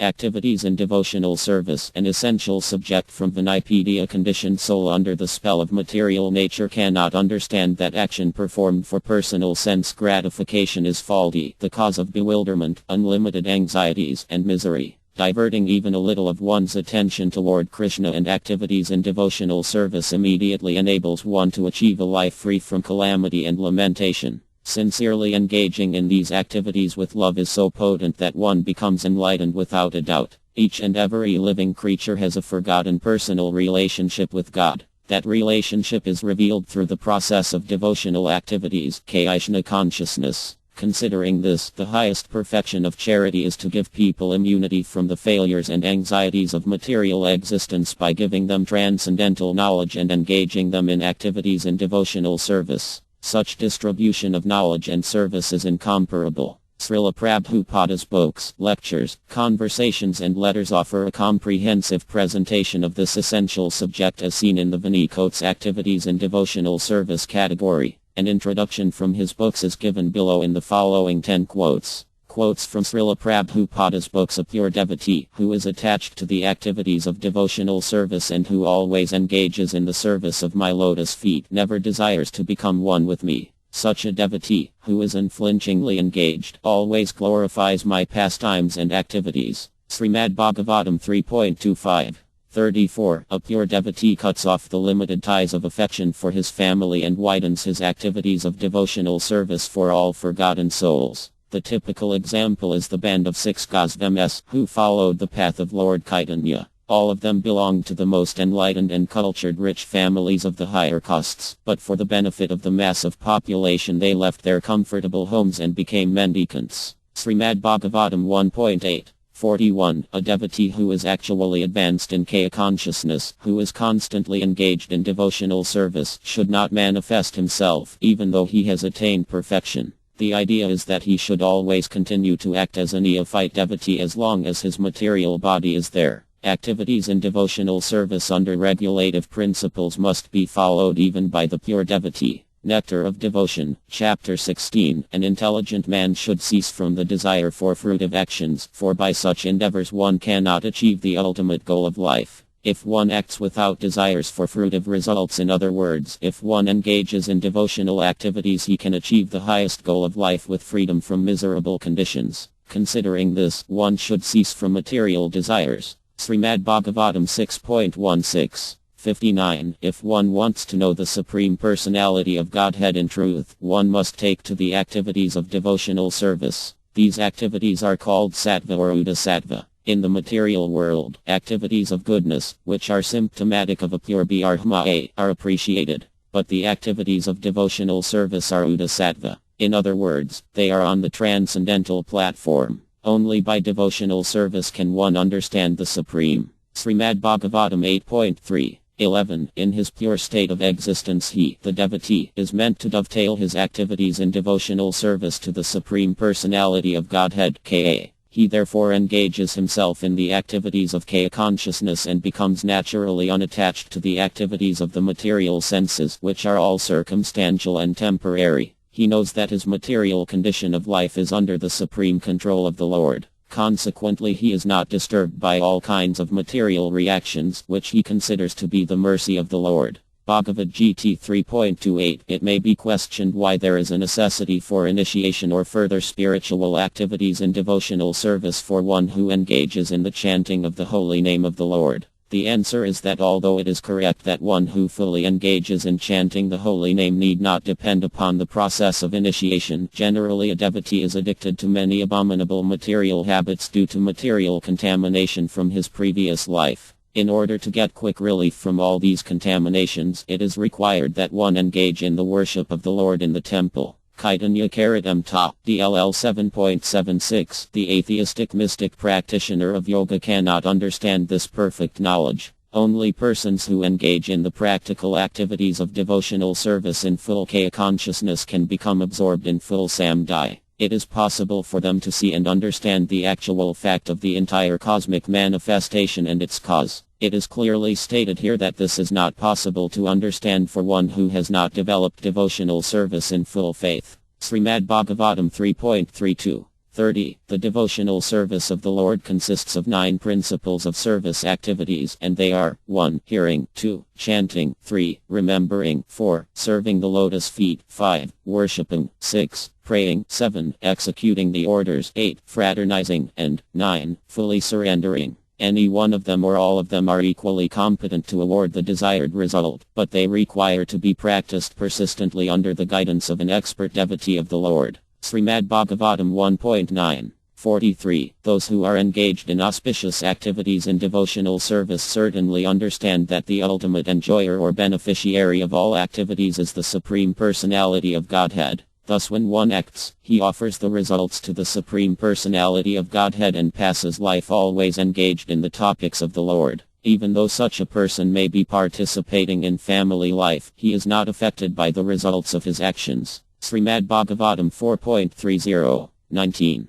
Activities in devotional service. An essential subject from Vinaypedia. Conditioned soul under the spell of material nature cannot understand that action performed for personal sense gratification is faulty, the cause of bewilderment, unlimited anxieties, and misery. Diverting even a little of one's attention toward Krishna and activities in devotional service immediately enables one to achieve a life free from calamity and lamentation. Sincerely engaging in these activities with love is so potent that one becomes enlightened without a doubt. Each and every living creature has a forgotten personal relationship with God. That relationship is revealed through the process of devotional activities, Krishna consciousness. Considering this, the highest perfection of charity is to give people immunity from the failures and anxieties of material existence by giving them transcendental knowledge and engaging them in activities in devotional service. Such distribution of knowledge and service is incomparable. Srila Prabhupada's books, lectures, conversations and letters offer a comprehensive presentation of this essential subject as seen in the Vinay's activities in devotional service category. An introduction from his books is given below in the following 10 quotes. Quotes from Srila Prabhupada's books. A pure devotee, who is attached to the activities of devotional service and who always engages in the service of my lotus feet, never desires to become one with me. Such a devotee, who is unflinchingly engaged, always glorifies my pastimes and activities. Srimad Bhagavatam 3.25. 34. A pure devotee cuts off the limited ties of affection for his family and widens his activities of devotional service for all forgotten souls. The typical example is the band of 6 Gosvamis who followed the path of Lord Chaitanya. All of them belonged to the most enlightened and cultured rich families of the higher castes, but for the benefit of the mass of population they left their comfortable homes and became mendicants. Srimad Bhagavatam 1.8. 41. A devotee who is actually advanced in Kaya consciousness, who is constantly engaged in devotional service, should not manifest himself, even though he has attained perfection. The idea is that he should always continue to act as a neophyte devotee as long as his material body is there. Activities in devotional service under regulative principles must be followed even by the pure devotee. Nectar of Devotion, Chapter 16. An intelligent man should cease from the desire for fruitive actions, for by such endeavors one cannot achieve the ultimate goal of life. If one acts without desires for fruitive results, in other words, if one engages in devotional activities, he can achieve the highest goal of life with freedom from miserable conditions. Considering this, one should cease from material desires. Srimad Bhagavatam 6.16. 59. If one wants to know the Supreme Personality of Godhead in truth, one must take to the activities of devotional service. These activities are called sattva or udasattva. In the material world, activities of goodness, which are symptomatic of a pure brahma, are appreciated. But the activities of devotional service are udasattva. In other words, they are on the transcendental platform. Only by devotional service can one understand the Supreme. Srimad Bhagavatam 8.3. 11. In his pure state of existence he, the devotee, is meant to dovetail his activities in devotional service to the Supreme Personality of Godhead, Ka. He therefore engages himself in the activities of Kaya consciousness and becomes naturally unattached to the activities of the material senses, which are all circumstantial and temporary. He knows that his material condition of life is under the supreme control of the Lord. Consequently, he is not disturbed by all kinds of material reactions, which he considers to be the mercy of the Lord. Bhagavad Gita 3.28. It may be questioned why there is a necessity for initiation or further spiritual activities in devotional service for one who engages in the chanting of the holy name of the Lord. The answer is that although it is correct that one who fully engages in chanting the holy name need not depend upon the process of initiation, generally a devotee is addicted to many abominable material habits due to material contamination from his previous life. In order to get quick relief from all these contaminations, it is required that one engage in the worship of the Lord in the temple. Chaitanya Charitamrita, DLL 7.76. The atheistic mystic practitioner of yoga cannot understand this perfect knowledge. Only persons who engage in the practical activities of devotional service in full Kaya consciousness can become absorbed in full samdhi. It is possible for them to see and understand the actual fact of the entire cosmic manifestation and its cause. It is clearly stated here that this is not possible to understand for one who has not developed devotional service in full faith. Srimad Bhagavatam 3.32. 30. The devotional service of the Lord consists of 9 principles of service activities, and they are 1. Hearing, 2. Chanting, 3. Remembering, 4. Serving the lotus feet, 5. Worshipping, 6. Praying, 7. Executing the orders, 8. Fraternizing, and 9. Fully surrendering. Any one of them or all of them are equally competent to award the desired result, but they require to be practiced persistently under the guidance of an expert devotee of the Lord. Srimad Bhagavatam 1.9. 43. Those who are engaged in auspicious activities in devotional service certainly understand that the ultimate enjoyer or beneficiary of all activities is the Supreme Personality of Godhead. Thus when one acts, he offers the results to the Supreme Personality of Godhead and passes life always engaged in the topics of the Lord. Even though such a person may be participating in family life, he is not affected by the results of his actions. Srimad Bhagavatam 4.30. 19.